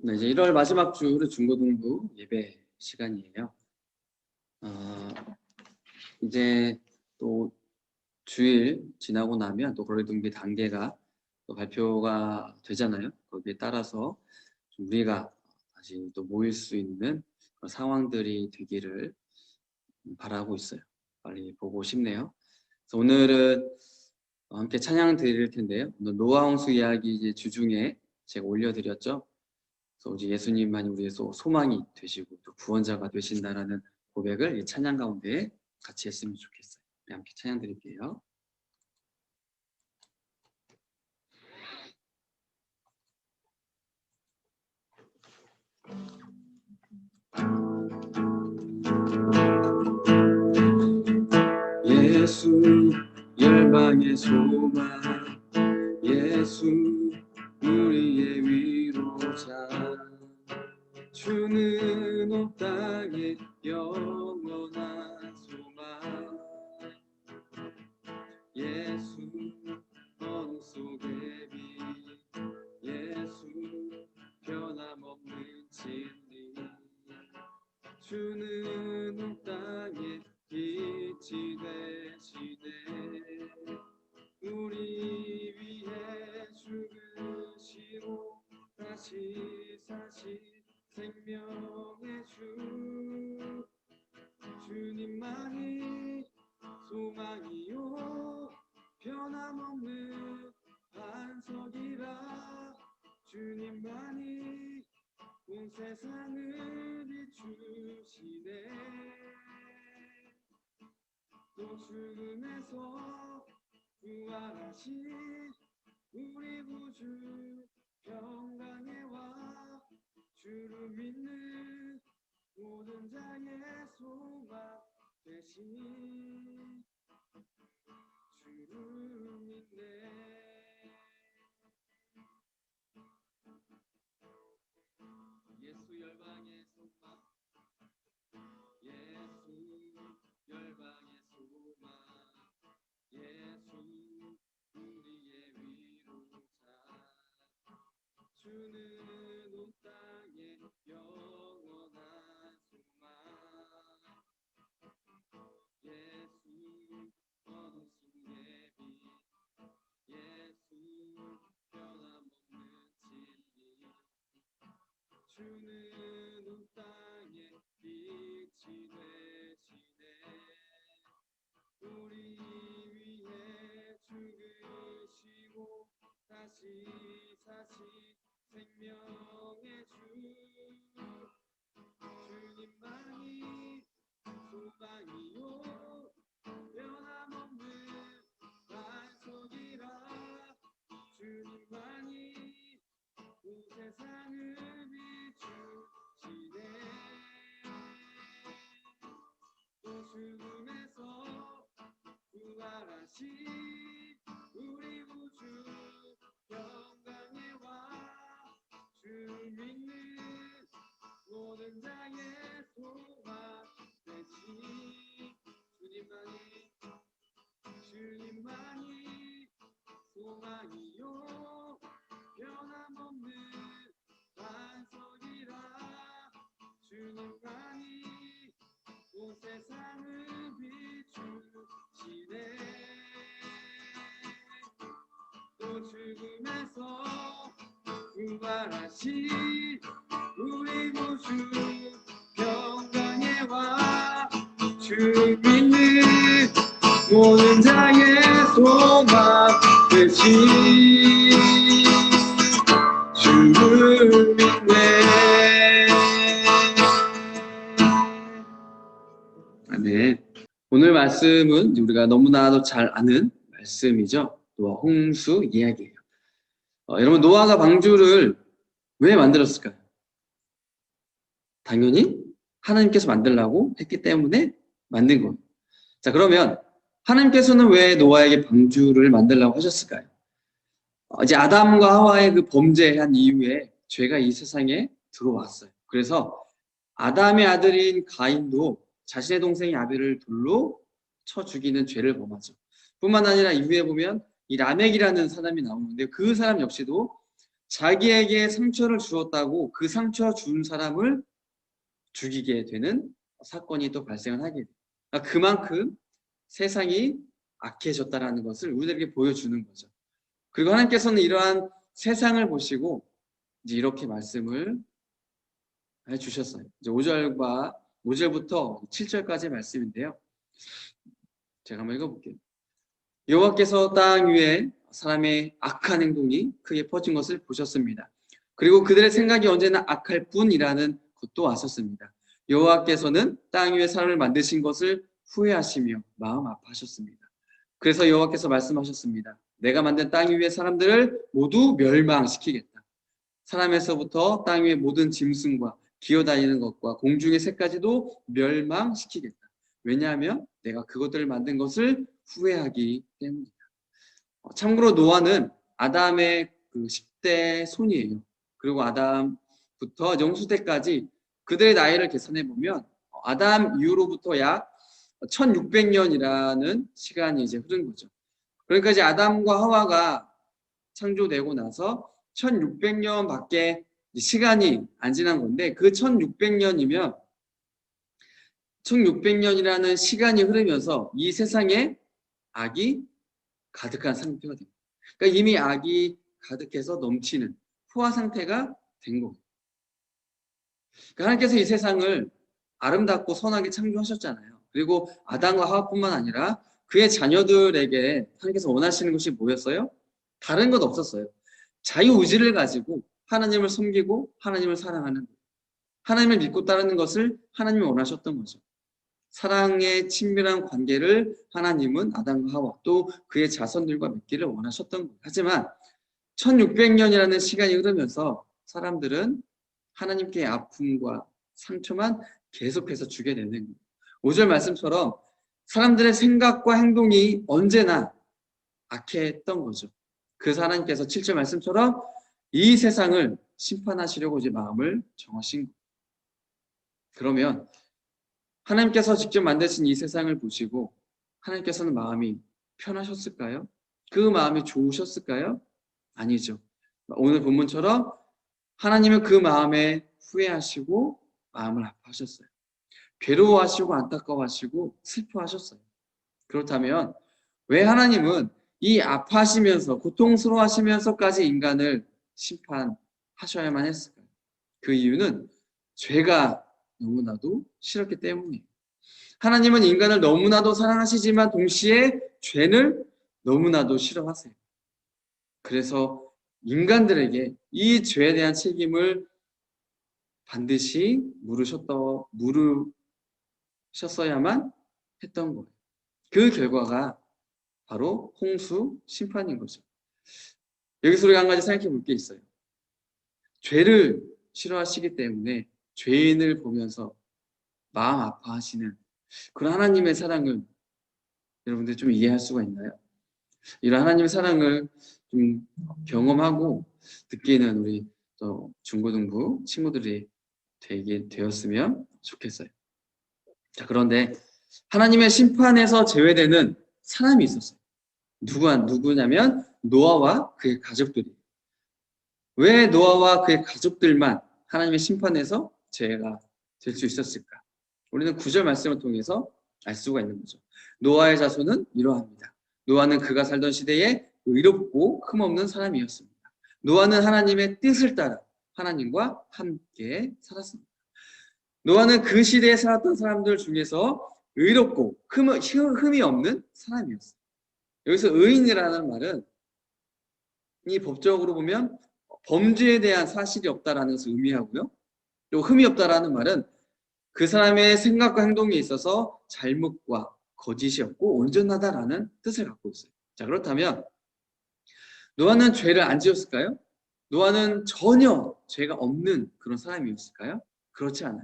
네, 이제 1월 마지막 주 중고등부 예배 시간이에요. 이제 또 주일 지나고 나면 또 거리두기 단계가 또 발표가 되잖아요. 거기에 따라서 좀 우리가 다시 또 모일 수 있는 그런 상황들이 되기를 바라고 있어요. 빨리 보고 싶네요. 그래서 오늘은 함께 찬양 드릴 텐데요. 오늘 노아 홍수 이야기 이제 주중에 제가 올려드렸죠. 그래서 이제 예수님만이 우리의 소망이 되시고 또 구원자가 되신다라는 고백을 이 찬양 가운데 같이 했으면 좋겠어요. 네, 함께 찬양 드릴게요. 예수 열방의 소망, 예수 우리의 위로자, 주는 온 땅의 영원한 소망, 예수 어둠 속의 빛, 예수 변함없는 진리, 주는 온 땅의 빛이 되시네. 우리 위해 죽으시고 다시 사신 생명의 주, 주님만이 소망이요 변함없는 반석이라, 주님만이 온 세상을 비추시네. 또 죽음에서 부활하신 우리 구주 평강의 왕, 주를 믿는 모든 자의 소망 되신 주를 믿네. 예수 열방의 소망, 예수 열방의 소망, 예수 우리의 위로자, 주는 온 땅의 영원한 소망, 예수 어둠 속의 빛, 예수 변함없는 진리, 주는 온 땅의 빛이 되시네. 우리 위해 죽으시고 다시 사신 생명의 주, 주님만이 소망이요 변함없는 반석이라, 주님만이 온 세상을 비추시네. 또 죽음에서 부활하신 우리 구주 평강의 왕, 주를 믿는 모든 자의 소망 되신 주님만이 소망이요 변함없는 반석이라, 주님만이 온 세상을 비추시네. 또 죽음에서 부활하신 우리 구주 평강의 왕, 주를 믿는 모든 자의 소망 되신 주를 믿네. 네, 오늘 말씀은 우리가 너무나도 잘 아는 말씀이죠. 노아 홍수 이야기예요. 여러분, 노아가 방주를 왜 만들었을까요? 당연히 하나님께서 만들라고 했기 때문에 만든 거예요. 자, 그러면 하나님께서는 왜 노아에게 방주를 만들라고 하셨을까요? 이제 아담과 하와의 그 범죄한 이후에 죄가 이 세상에 들어왔어요. 그래서 아담의 아들인 가인도 자신의 동생 아벨을 돌로 쳐 죽이는 죄를 범하죠. 뿐만 아니라 이후에 보면 이 라멕이라는 사람이 나오는데 그 사람 역시도 자기에게 상처를 주었다고 그 상처 준 사람을 죽이게 되는 사건이 또 발생을 하게 돼요. 그러니까 그만큼 세상이 악해졌다라는 것을 우리들에게 보여주는 거죠. 그리고 하나님께서는 이러한 세상을 보시고 이제 이렇게 말씀을 해주셨어요. 이제 5절부터 7절까지의 말씀인데요. 제가 한번 읽어볼게요. 여호와께서 땅 위에 사람의 악한 행동이 크게 퍼진 것을 보셨습니다. 그리고 그들의 생각이 언제나 악할 뿐이라는 것도 아셨습니다. 여호와께서는 땅 위에 사람을 만드신 것을 후회하시며 마음 아파하셨습니다. 그래서 여호와께서 말씀하셨습니다. 내가 만든 땅 위의 사람들을 모두 멸망시키겠다. 사람에서부터 땅 위의 모든 짐승과 기어다니는 것과 공중의 새까지도 멸망시키겠다. 왜냐하면 내가 그것들을 만든 것을 후회하기 때문이다. 참고로 노아는 아담의 그 10대 손이에요. 그리고 아담부터 영수 때까지 그들의 나이를 계산해 보면 아담 이후로부터 약 1600년이라는 시간이 이제 흐른 거죠. 그러니까 이제 아담과 하와가 창조되고 나서 1600년밖에 시간이 안 지난 건데 그 1600년이면 1600년이라는 시간이 흐르면서 이 세상에 악이 가득한 상태가 됩니다. 그러니까 이미 악이 가득해서 넘치는 포화 상태가 된 거예요. 그러니까 하나님께서 이 세상을 아름답고 선하게 창조하셨잖아요. 그리고 아담과 하와뿐만 아니라 그의 자녀들에게 하나님께서 원하시는 것이 뭐였어요? 다른 것 없었어요. 자유의지를 가지고 하나님을 섬기고 하나님을 사랑하는 것. 하나님을 믿고 따르는 것을 하나님이 원하셨던 거죠. 사랑의 친밀한 관계를 하나님은 아담과 하와 또 그의 자손들과 맺기를 원하셨던 거예요. 하지만 1600년이라는 시간이 흐르면서 사람들은 하나님께 아픔과 상처만 계속해서 주게 되는 거예요. 5절 말씀처럼 사람들의 생각과 행동이 언제나 악했던 거죠. 그래서 하나님께서 7절 말씀처럼 이 세상을 심판하시려고 이제 마음을 정하신 거예요. 그러면 하나님께서 직접 만드신 이 세상을 보시고 하나님께서는 마음이 편하셨을까요? 그 마음이 좋으셨을까요? 아니죠. 오늘 본문처럼 하나님은 그 마음에 후회하시고 마음을 아파하셨어요. 괴로워하시고 안타까워하시고 슬퍼하셨어요. 그렇다면 왜 하나님은 이 아파하시면서 고통스러워하시면서까지 인간을 심판하셔야만 했을까요? 그 이유는 죄가 너무나도 싫었기 때문이에요. 하나님은 인간을 너무나도 사랑하시지만 동시에 죄를 너무나도 싫어하세요. 그래서 인간들에게 이 죄에 대한 책임을 반드시 물으셨어야만 했던 거예요. 그 결과가 바로 홍수 심판인 거죠. 여기서 우리가 한 가지 생각해 볼 게 있어요. 죄를 싫어하시기 때문에 죄인을 보면서 마음 아파하시는 그런 하나님의 사랑을 여러분들 좀 이해할 수가 있나요? 이런 하나님의 사랑을 좀 경험하고 느끼는 우리 또 중고등부 친구들이 되게 되었으면 좋겠어요. 자, 그런데 하나님의 심판에서 제외되는 사람이 있었어요. 누구냐면 노아와 그의 가족들이. 왜 노아와 그의 가족들만 하나님의 심판에서 제외가 될 수 있었을까? 우리는 9절 말씀을 통해서 알 수가 있는 거죠. 노아의 자손은 이러합니다. 노아는 그가 살던 시대에 의롭고 흠없는 사람이었습니다. 노아는 하나님의 뜻을 따라 하나님과 함께 살았습니다. 노아는 그 시대에 살았던 사람들 중에서 의롭고 흠이 없는 사람이었어요. 여기서 의인이라는 말은 이 법적으로 보면 범죄에 대한 사실이 없다라는 것을 의미하고요. 또 흠이 없다라는 말은 그 사람의 생각과 행동에 있어서 잘못과 거짓이 없고 온전하다라는 뜻을 갖고 있어요. 자, 그렇다면 노아는 죄를 안 지었을까요? 노아는 전혀 죄가 없는 그런 사람이었을까요? 그렇지 않아요.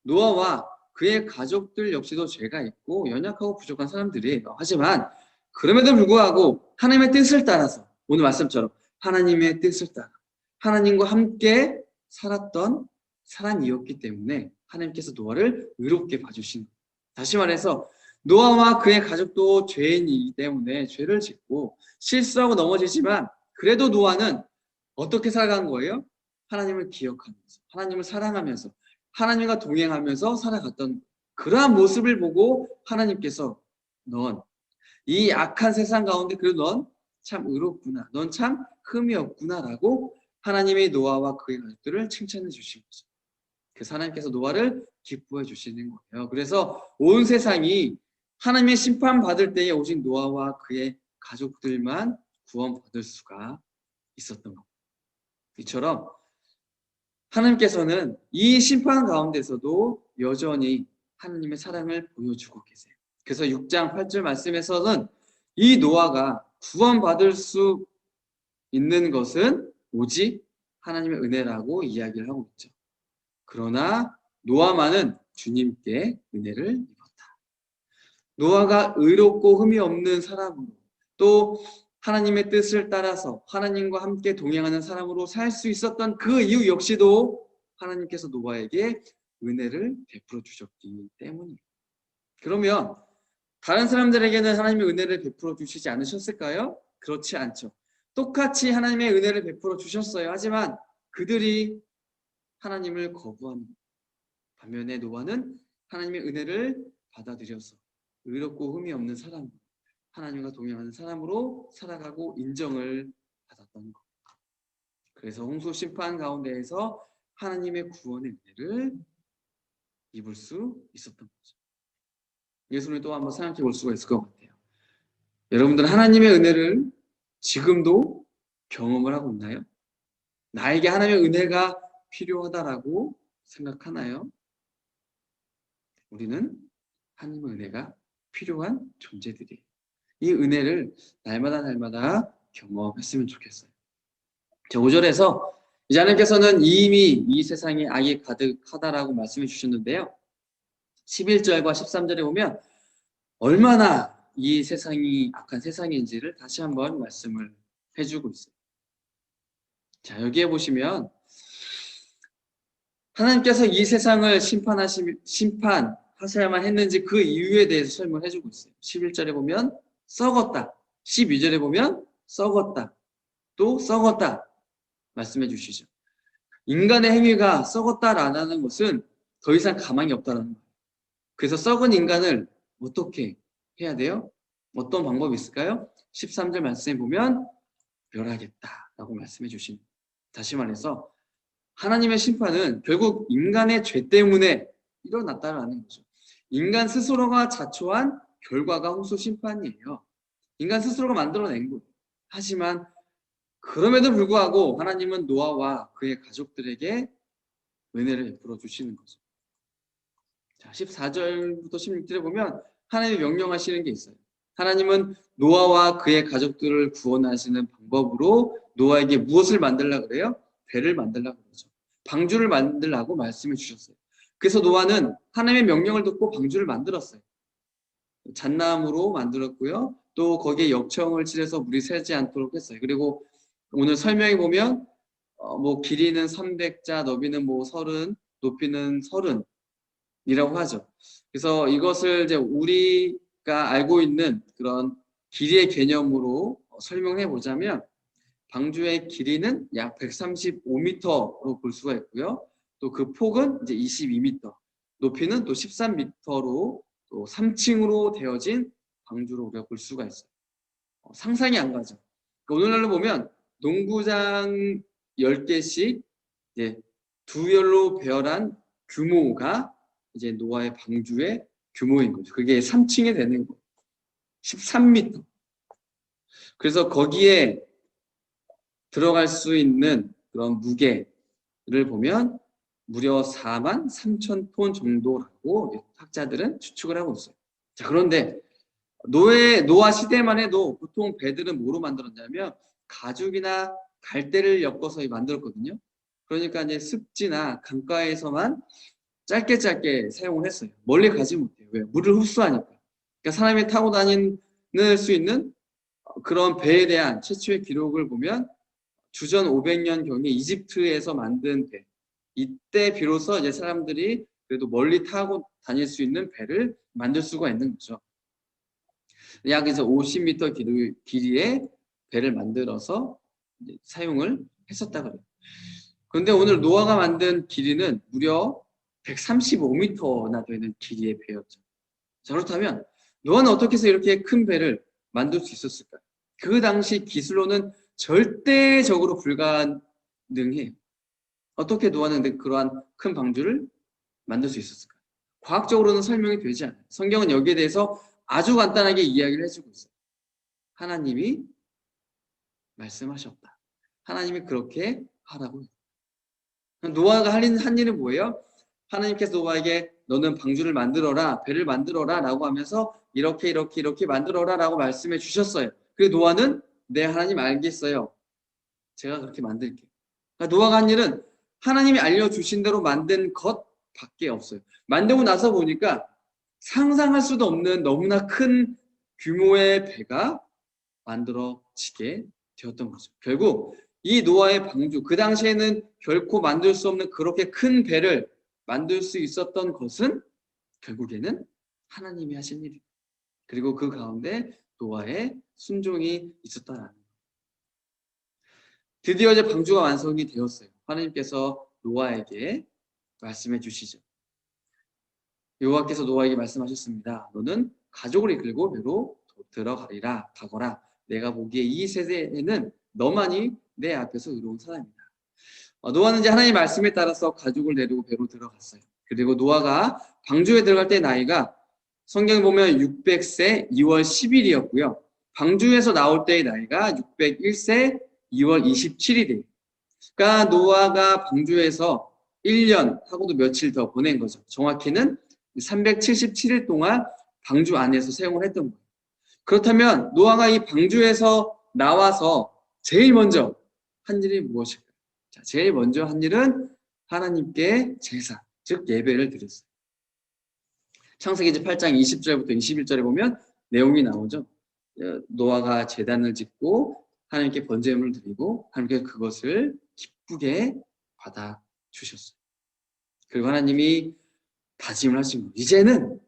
노아와 그의 가족들 역시도 죄가 있고 연약하고 부족한 사람들이에요. 하지만 그럼에도 불구하고 하나님의 뜻을 따라서 오늘 말씀처럼 하나님의 뜻을 따라 하나님과 함께 살았던 사람이었기 때문에 하나님께서 노아를 의롭게 봐주신 거예요. 다시 말해서 노아와 그의 가족도 죄인이기 때문에 죄를 짓고 실수하고 넘어지지만 그래도 노아는 어떻게 살아간 거예요? 하나님을 기억하면서, 하나님을 사랑하면서, 하나님과 동행하면서 살아갔던 그러한 모습을 보고 하나님께서 넌 이 악한 세상 가운데 그래도 넌 참 의롭구나. 넌 참 흠이 없구나라고 하나님의 노아와 그의 가족들을 칭찬해 주신 거죠. 그래서 하나님께서 노아를 기뻐해 주시는 거예요. 그래서 온 세상이 하나님의 심판받을 때에 오직 노아와 그의 가족들만 구원받을 수가 있었던 겁니다. 이처럼 하나님께서는 이 심판 가운데서도 여전히 하나님의 사랑을 보여주고 계세요. 그래서 6장 8절 말씀에서는 이 노아가 구원받을 수 있는 것은 오직 하나님의 은혜라고 이야기를 하고 있죠. 그러나 노아만은 주님께 은혜를 입었다. 노아가 의롭고 흠이 없는 사람으로 또 하나님의 뜻을 따라서 하나님과 함께 동행하는 사람으로 살 수 있었던 그 이유 역시도 하나님께서 노아에게 은혜를 베풀어 주셨기 때문이에요. 그러면 다른 사람들에게는 하나님의 은혜를 베풀어 주시지 않으셨을까요? 그렇지 않죠. 똑같이 하나님의 은혜를 베풀어 주셨어요. 하지만 그들이 하나님을 거부하는 반면에 노아는 하나님의 은혜를 받아들여서 의롭고 흠이 없는 사람, 하나님과 동행하는 사람으로 살아가고 인정을 받았던 것. 그래서 홍수 심판 가운데에서 하나님의 구원의 은혜를 입을 수 있었던 거죠. 예수를 또 한번 생각해 볼 수가 있을 것 같아요. 여러분들은 하나님의 은혜를 지금도 경험을 하고 있나요? 나에게 하나님의 은혜가 필요하다라고 생각하나요? 우리는 하나님의 은혜가 필요한 존재들이에요. 이 은혜를 날마다 경험했으면 좋겠어요. 5절에서 이제 하나님께서는 이미 이 세상에 악이 가득하다라고 말씀해 주셨는데요. 11절과 13절에 보면 얼마나 이 세상이 악한 세상인지를 다시 한번 말씀을 해주고 있어요. 자, 여기에 보시면 하나님께서 이 세상을 심판하셔야만 했는지 그 이유에 대해서 설명을 해주고 있어요. 11절에 보면 썩었다. 12절에 보면 썩었다. 또 썩었다. 말씀해 주시죠. 인간의 행위가 썩었다라는 것은 더 이상 가망이 없다는 거예요. 그래서 썩은 인간을 어떻게 해야 돼요? 어떤 방법이 있을까요? 13절 말씀에 보면 멸하겠다라고 말씀해 주십니다. 다시 말해서 하나님의 심판은 결국 인간의 죄 때문에 일어났다라는 거죠. 인간 스스로가 자초한 결과가 홍수 심판이에요. 인간 스스로가 만들어낸 거예요. 하지만 그럼에도 불구하고 하나님은 노아와 그의 가족들에게 은혜를 베풀어 주시는 거죠. 자, 14절부터 16절에 보면 하나님이 명령하시는 게 있어요. 하나님은 노아와 그의 가족들을 구원하시는 방법으로 노아에게 무엇을 만들려고 그래요? 배를 만들려고 그러죠. 방주를 만들라고 말씀해 주셨어요. 그래서 노아는 하나님의 명령을 듣고 방주를 만들었어요. 잣나무로 만들었고요. 또 거기에 역청을 칠해서 물이 새지 않도록 했어요. 그리고 오늘 설명해 보면 뭐 길이는 300자, 너비는 뭐 30, 높이는 30이라고 하죠. 그래서 이것을 이제 우리가 알고 있는 그런 길이의 개념으로 설명해 보자면 방주의 길이는 약 135m로 볼 수가 있고요. 또 그 폭은 이제 22m, 높이는 또 13m로 또 3층으로 되어진 방주로 우리가 볼 수가 있어요. 상상이 안 가죠. 그러니까 오늘날로 보면 농구장 10개씩 이제 두 열로 배열한 규모가 이제 노아의 방주의 규모인 거죠. 그게 3층이 되는 거예요. 13m. 그래서 거기에 들어갈 수 있는 그런 무게를 보면 무려 4만 3천 톤 정도라고 학자들은 추측을 하고 있어요. 자, 그런데 노아 시대만 해도 보통 배들은 뭐로 만들었냐면 가죽이나 갈대를 엮어서 만들었거든요. 그러니까 이제 습지나 강가에서만 짧게 사용을 했어요. 멀리 가지 못해요. 왜? 물을 흡수하니까. 그러니까 사람이 타고 다닐 수 있는 그런 배에 대한 최초의 기록을 보면 주전 500년경에 이집트에서 만든 배. 이때 비로소 이제 사람들이 그래도 멀리 타고 다닐 수 있는 배를 만들 수가 있는 거죠. 약 이제 50m 길이의 배를 만들어서 사용을 했었다 그래요. 그런데 오늘 노아가 만든 길이는 무려 135m나 되는 길이의 배였죠. 자, 그렇다면 노아는 어떻게 해서 이렇게 큰 배를 만들 수 있었을까요? 그 당시 기술로는 절대적으로 불가능해요. 어떻게 노아는 그러한 큰 방주를 만들 수 있었을까요? 과학적으로는 설명이 되지 않아요. 성경은 여기에 대해서 아주 간단하게 이야기를 해주고 있어요. 하나님이 말씀하셨다. 하나님이 그렇게 하라고. 노아가 한 일은 뭐예요? 하나님께서 노아에게 너는 방주를 만들어라, 배를 만들어라 라고 하면서 이렇게 만들어라 라고 말씀해 주셨어요. 그리고 노아는 네, 하나님 알겠어요. 제가 그렇게 만들게요. 그러니까 노아가 한 일은 하나님이 알려주신 대로 만든 것밖에 없어요. 만들고 나서 보니까 상상할 수도 없는 너무나 큰 규모의 배가 만들어지게 되었던 거죠. 결국 이 노아의 방주, 그 당시에는 결코 만들 수 없는 그렇게 큰 배를 만들 수 있었던 것은 결국에는 하나님이 하신 일이에요. 그리고 그 가운데 노아의 순종이 있었다라는 거예요. 드디어 이제 방주가 완성이 되었어요. 하나님께서 노아에게 말씀해 주시죠. 여호와께서 노아에게 말씀하셨습니다. 너는 가족을 이끌고 배로 들어가리라, 가거라. 내가 보기에 이 세대에는 너만이 내 앞에서 의로운 사람이다. 노아는 이제 하나님의 말씀에 따라서 가족을 데리고 배로 들어갔어요. 그리고 노아가 방주에 들어갈 때 나이가 성경에 보면 600세 2월 10일이었고요. 방주에서 나올 때의 나이가 601세 2월 27일이에요. 그러니까 노아가 방주에서 1년 하고도 며칠 더 보낸 거죠. 정확히는 377일 동안 방주 안에서 사용을 했던 거예요. 그렇다면 노아가 이 방주에서 나와서 제일 먼저 한 일이 무엇일까요? 자, 제일 먼저 한 일은 하나님께 제사, 즉 예배를 드렸어요. 창세기 8장 20절부터 21절에 보면 내용이 나오죠. 노아가 제단을 짓고 하나님께 번제물을 드리고 하나님께 그것을 기쁘게 받아 주셨어요. 그리고 하나님이 다짐을 하신 거예요. 이제는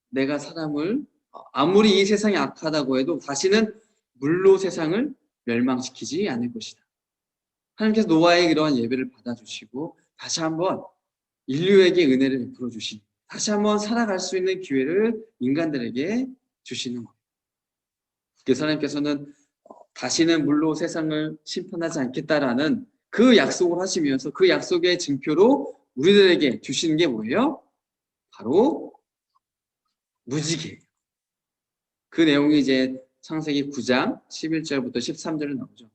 내가 사람을 아무리 이 세상이 악하다고 해도 다시는 물로 세상을 멸망시키지 않을 것이다. 하나님께서 노아의 이러한 예배를 받아주시고 다시 한번 인류에게 은혜를 베풀어 주시고 다시 한번 살아갈 수 있는 기회를 인간들에게 주시는 거예요. 그래서 하나님께서는 다시는 물로 세상을 심판하지 않겠다라는 그 약속을 하시면서 그 약속의 증표로 우리들에게 주시는 게 뭐예요? 바로 무지개예요. 그 내용이 이제 창세기 9장 11절부터 13절에 나오죠.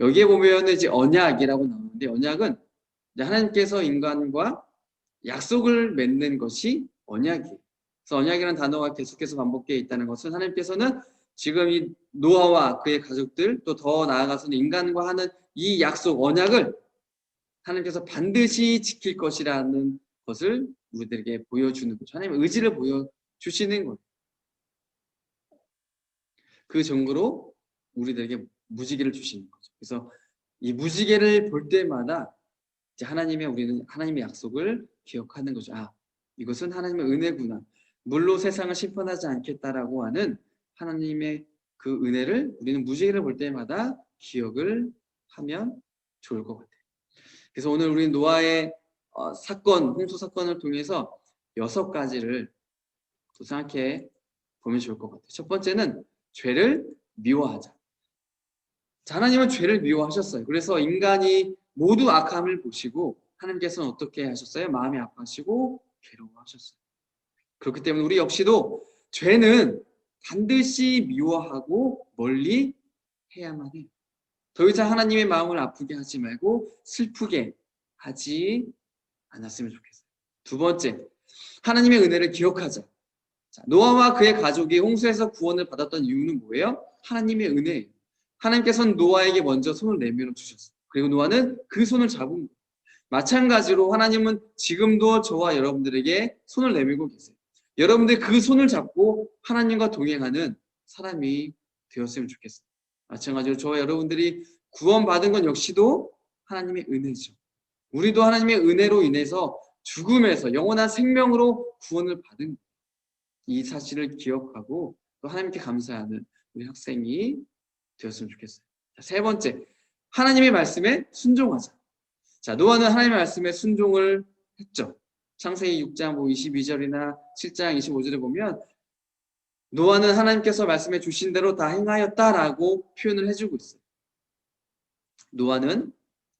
여기에 보면 이제 언약이라고 나오는데 언약은 하나님께서 인간과 약속을 맺는 것이 언약이에요. 그래서 언약이라는 단어가 계속해서 반복되어 있다는 것은 하나님께서는 지금 이 노아와 그의 가족들 또 더 나아가서는 인간과 하는 이 약속 언약을 하나님께서 반드시 지킬 것이라는 것을 우리들에게 보여주는 거죠. 하나님의 의지를 보여주시는 거예요. 그 증거로 우리들에게 무지개를 주시는 거죠. 그래서 이 무지개를 볼 때마다 이제 우리는 하나님의 약속을 기억하는 거죠. 아, 이것은 하나님의 은혜구나. 물로 세상을 심판하지 않겠다라고 하는 하나님의 그 은혜를 우리는 무지개를 볼 때마다 기억을 하면 좋을 것 같아요. 그래서 오늘 우리 노아의 홍수 사건을 통해서 6가지를 또 생각해 보면 좋을 것 같아요. 첫 번째는 죄를 미워하자. 자, 하나님은 죄를 미워하셨어요. 그래서 인간이 모두 악함을 보시고 하나님께서는 어떻게 하셨어요? 마음이 아파하시고 괴로워하셨어요. 그렇기 때문에 우리 역시도 죄는 반드시 미워하고 멀리 해야만 해요. 더 이상 하나님의 마음을 아프게 하지 말고 슬프게 하지 않았으면 좋겠어요. 두 번째, 하나님의 은혜를 기억하자. 자, 노아와 그의 가족이 홍수에서 구원을 받았던 이유는 뭐예요? 하나님의 은혜예요. 하나님께서는 노아에게 먼저 손을 내밀어 주셨어요. 그리고 노아는 그 손을 잡은 거예요. 마찬가지로 하나님은 지금도 저와 여러분들에게 손을 내밀고 계세요. 여러분들 그 손을 잡고 하나님과 동행하는 사람이 되었으면 좋겠어요. 마찬가지로 저와 여러분들이 구원받은 건 역시도 하나님의 은혜죠. 우리도 하나님의 은혜로 인해서 죽음에서 영원한 생명으로 구원을 받은 이 사실을 기억하고 또 하나님께 감사하는 우리 학생이 되었으면 좋겠어요. 자, 세 번째, 하나님의 말씀에 순종하자. 자, 노아는 하나님의 말씀에 순종을 했죠. 창세기 6장 22절이나 7장 25절에 보면 노아는 하나님께서 말씀해 주신 대로 다 행하였다라고 표현을 해주고 있어요. 노아는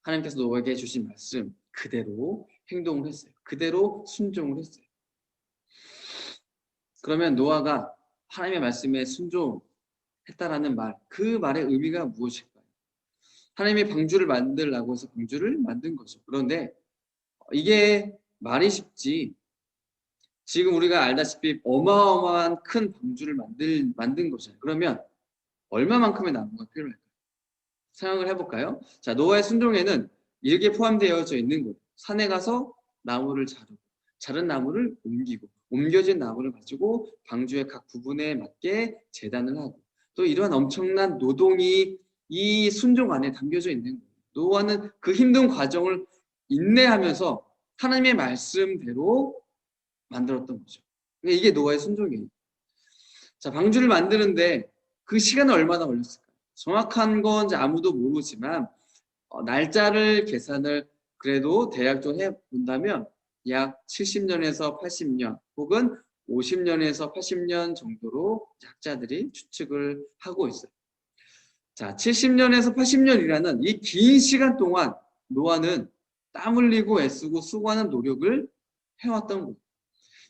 하나님께서 노아에게 주신 말씀 그대로 행동을 했어요. 그대로 순종을 했어요. 그러면 노아가 하나님의 말씀에 순종했다라는 말, 그 말의 의미가 무엇일까요? 하나님이 방주를 만들라고 해서 방주를 만든 거죠. 그런데 이게 말이 쉽지, 지금 우리가 알다시피 어마어마한 큰 방주를 만든 거잖아요. 그러면 얼마만큼의 나무가 필요할까요? 생각을 해볼까요? 자, 노아의 순종에는 이렇게 포함되어져 있는 거예요. 산에 가서 나무를 자르고, 자른 나무를 옮기고, 옮겨진 나무를 가지고 방주의 각 부분에 맞게 재단을 하고, 또 이러한 엄청난 노동이 이 순종 안에 담겨져 있는 거예요. 노아는 그 힘든 과정을 인내하면서 하나님의 말씀대로 만들었던 거죠. 이게 노아의 순종이에요. 자, 방주를 만드는데 그 시간은 얼마나 걸렸을까요? 정확한 건 아무도 모르지만 날짜를 계산을 그래도 대략적으로 해본다면 약 70년에서 80년 혹은 50년에서 80년 정도로 학자들이 추측을 하고 있어요. 자, 70년에서 80년이라는 이 긴 시간 동안 노아는 땀 흘리고 애쓰고 수고하는 노력을 해왔던 거예요.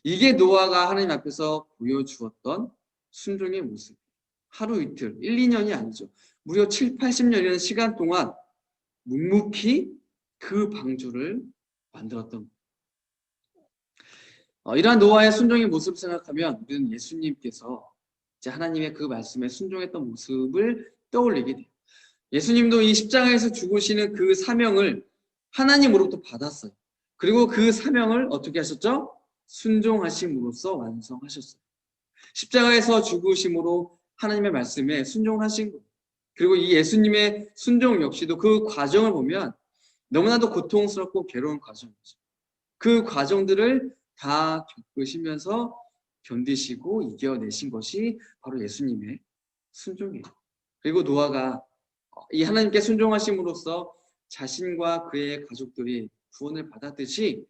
이게 노아가 하나님 앞에서 보여주었던 순종의 모습. 하루 이틀, 1, 2년이 아니죠. 무려 7, 80년이라는 시간 동안 묵묵히 그 방주를 만들었던 거예요. 이러한 노아의 순종의 모습을 생각하면 우리는 예수님께서 이제 하나님의 그 말씀에 순종했던 모습을 떠올리게 돼요. 예수님도 이 십자가에서 죽으시는 그 사명을 하나님으로부터 받았어요. 그리고 그 사명을 어떻게 하셨죠? 순종하심으로써 완성하셨어요. 십자가에서 죽으심으로 하나님의 말씀에 순종하신 거예요. 그리고 이 예수님의 순종 역시도 그 과정을 보면 너무나도 고통스럽고 괴로운 과정이죠. 그 과정들을 다 겪으시면서 견디시고 이겨내신 것이 바로 예수님의 순종이에요. 그리고 노아가 이 하나님께 순종하심으로써 자신과 그의 가족들이 구원을 받았듯이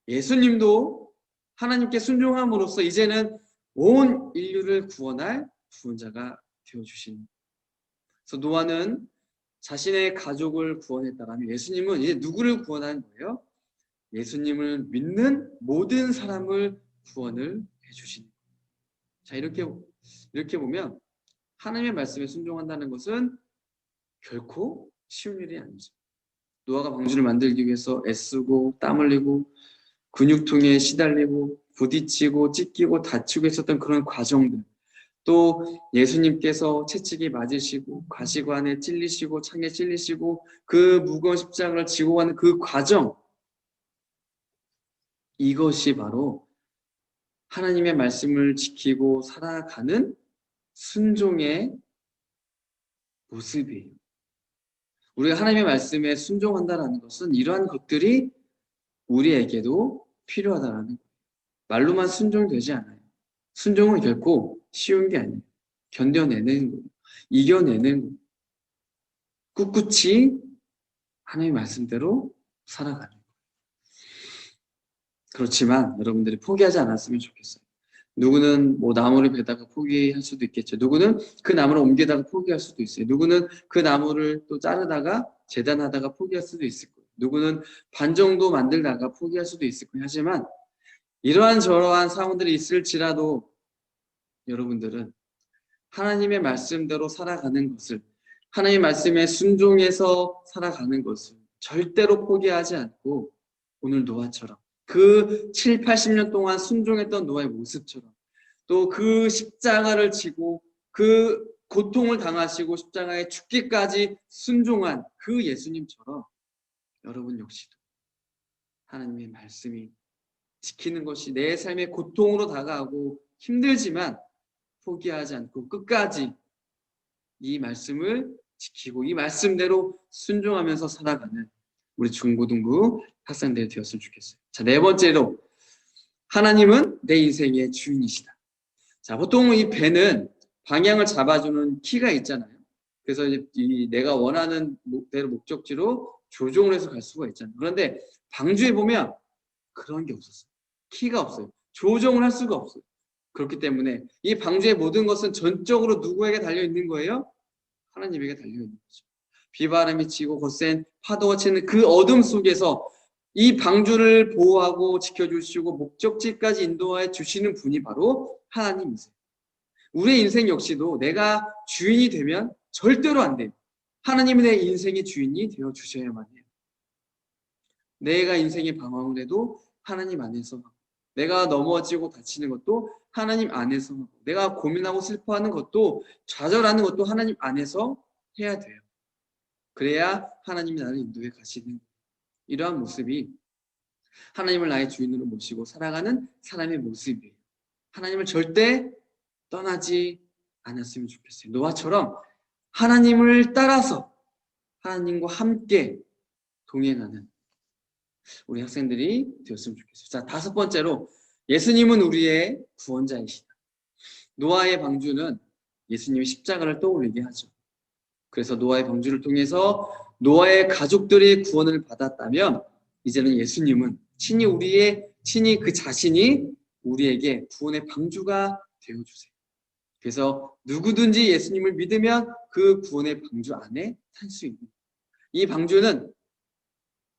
예수님도 하나님께 순종함으로써 이제는 온 인류를 구원할 구원자가 되어주신. 그래서 노아는 자신의 가족을 구원했다라면 예수님은 이제 누구를 구원하는 거예요? 예수님을 믿는 모든 사람을 구원을 해주시는 거예요. 자, 이렇게 보면 하나님의 말씀에 순종한다는 것은 결코 쉬운 일이 아니죠. 노아가 방주를 만들기 위해서 애쓰고 땀 흘리고 근육통에 시달리고 부딪히고 찢기고 다치고 있었던 그런 과정들, 또 예수님께서 채찍이 맞으시고 가시관에 찔리시고 창에 찔리시고 그 무거운 십자가를 지고 가는 그 과정, 이것이 바로 하나님의 말씀을 지키고 살아가는 순종의 모습이에요. 우리가 하나님의 말씀에 순종한다는 것은 이러한 것들이 우리에게도 필요하다는 거예요. 말로만 순종되지 않아요. 순종은 결코 쉬운 게 아니에요. 견뎌내는 거예요. 이겨내는 거예요. 꿋꿋이 하나님의 말씀대로 살아가는 거예요. 그렇지만 여러분들이 포기하지 않았으면 좋겠어요. 누구는 뭐 나무를 베다가 포기할 수도 있겠죠. 누구는 그 나무를 옮기다가 포기할 수도 있어요. 누구는 그 나무를 또 자르다가 재단하다가 포기할 수도 있을 거예요. 누구는 반 정도 만들다가 포기할 수도 있을 거예요. 하지만 이러한 저러한 상황들이 있을지라도 여러분들은 하나님의 말씀대로 살아가는 것을, 하나님의 말씀에 순종해서 살아가는 것을 절대로 포기하지 않고 오늘 노아처럼 그 7, 80년 동안 순종했던 노아의 모습처럼 또 그 십자가를 지고 그 고통을 당하시고 십자가에 죽기까지 순종한 그 예수님처럼 여러분 역시도 하나님의 말씀이 지키는 것이 내 삶의 고통으로 다가오고 힘들지만 포기하지 않고 끝까지 이 말씀을 지키고 이 말씀대로 순종하면서 살아가는 우리 중고등부 학생들이 되었으면 좋겠어요. 자, 네 번째로 하나님은 내 인생의 주인이시다. 자, 보통 이 배는 방향을 잡아주는 키가 있잖아요. 그래서 이제 내가 원하는 대로 목적지로 조종을 해서 갈 수가 있잖아요. 그런데 방주에 보면 그런 게 없었어요. 키가 없어요. 조종을 할 수가 없어요. 그렇기 때문에 이 방주의 모든 것은 전적으로 누구에게 달려 있는 거예요? 하나님에게 달려 있는 거죠. 비바람이 치고 거센 파도가 치는 그 어둠 속에서 이 방주를 보호하고 지켜주시고 목적지까지 인도해 주시는 분이 바로 하나님이세요. 우리의 인생 역시도 내가 주인이 되면 절대로 안 돼요. 하나님이 내 인생의 주인이 되어 주셔야만 해요. 내가 인생의 방황을 해도 하나님 안에서, 내가 넘어지고 다치는 것도 하나님 안에서, 내가 고민하고 슬퍼하는 것도 좌절하는 것도 하나님 안에서 해야 돼요. 그래야 하나님이 나를 인도해 가시는 이러한 모습이 하나님을 나의 주인으로 모시고 살아가는 사람의 모습이에요. 하나님을 절대 떠나지 않았으면 좋겠어요. 노아처럼 하나님을 따라서 하나님과 함께 동행하는 우리 학생들이 되었으면 좋겠어요. 자, 다섯 번째로 예수님은 우리의 구원자이시다. 노아의 방주는 예수님의 십자가를 떠올리게 하죠. 그래서 노아의 방주를 통해서 노아의 가족들이 구원을 받았다면 이제는 예수님은 친히 그 자신이 우리에게 구원의 방주가 되어주세요. 그래서 누구든지 예수님을 믿으면 그 구원의 방주 안에 탈 수 있는, 이 방주는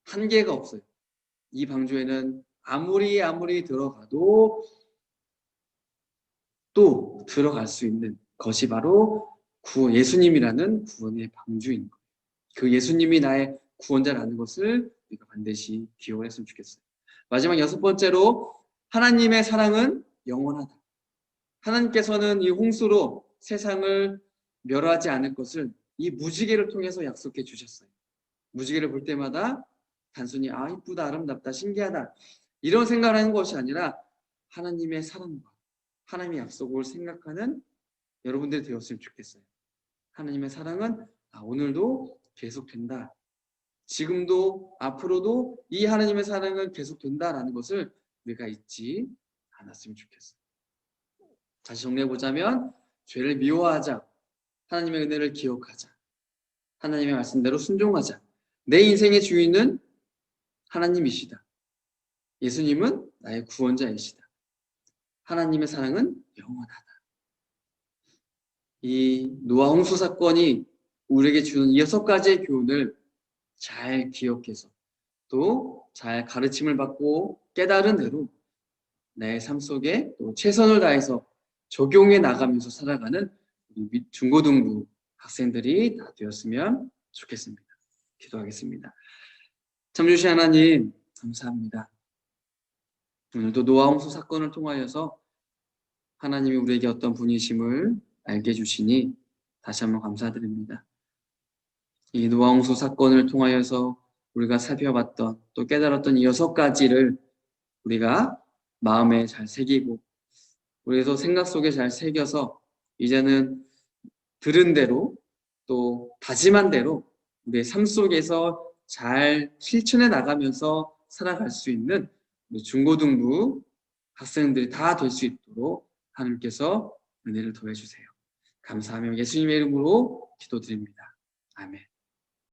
한계가 없어요. 이 방주에는 아무리 들어가도 또 들어갈 수 있는 것이 바로 예수님이라는 구원의 방주인 거예요. 그 예수님이 나의 구원자라는 것을 우리가 반드시 기억했으면 좋겠어요. 마지막 여섯 번째로 하나님의 사랑은 영원하다. 하나님께서는 이 홍수로 세상을 멸하지 않을 것을 이 무지개를 통해서 약속해 주셨어요. 무지개를 볼 때마다 단순히 이쁘다, 아름답다, 신기하다 이런 생각을 하는 것이 아니라 하나님의 사랑과 하나님의 약속을 생각하는 여러분들이 되었으면 좋겠어요. 하나님의 사랑은 오늘도 계속된다. 지금도 앞으로도 이 하나님의 사랑은 계속된다라는 것을 우리가 잊지 않았으면 좋겠어요. 다시 정리해보자면 죄를 미워하자. 하나님의 은혜를 기억하자. 하나님의 말씀대로 순종하자. 내 인생의 주인은 하나님이시다. 예수님은 나의 구원자이시다. 하나님의 사랑은 영원하다. 이 노아 홍수 사건이 우리에게 주는 이 6가지의 교훈을 잘 기억해서 또 잘 가르침을 받고 깨달은 대로 내 삶 속에 또 최선을 다해서 적용해 나가면서 살아가는 우리 중고등부 학생들이 다 되었으면 좋겠습니다. 기도하겠습니다. 참 주신 하나님 감사합니다. 오늘도 노아 홍수 사건을 통하여서 하나님이 우리에게 어떤 분이심을 알게 해주시니 다시 한번 감사드립니다. 이 노아 홍수 사건을 통하여서 우리가 살펴봤던 또 깨달았던 이 6가지를 우리가 마음에 잘 새기고 우리도 생각 속에 잘 새겨서 이제는 들은 대로 또 다짐한 대로 우리의 삶 속에서 잘 실천해 나가면서 살아갈 수 있는 우리 중고등부 학생들이 다 될 수 있도록 하나님께서 은혜를 더해 주세요. 감사하며 예수님의 이름으로 기도드립니다. 아멘.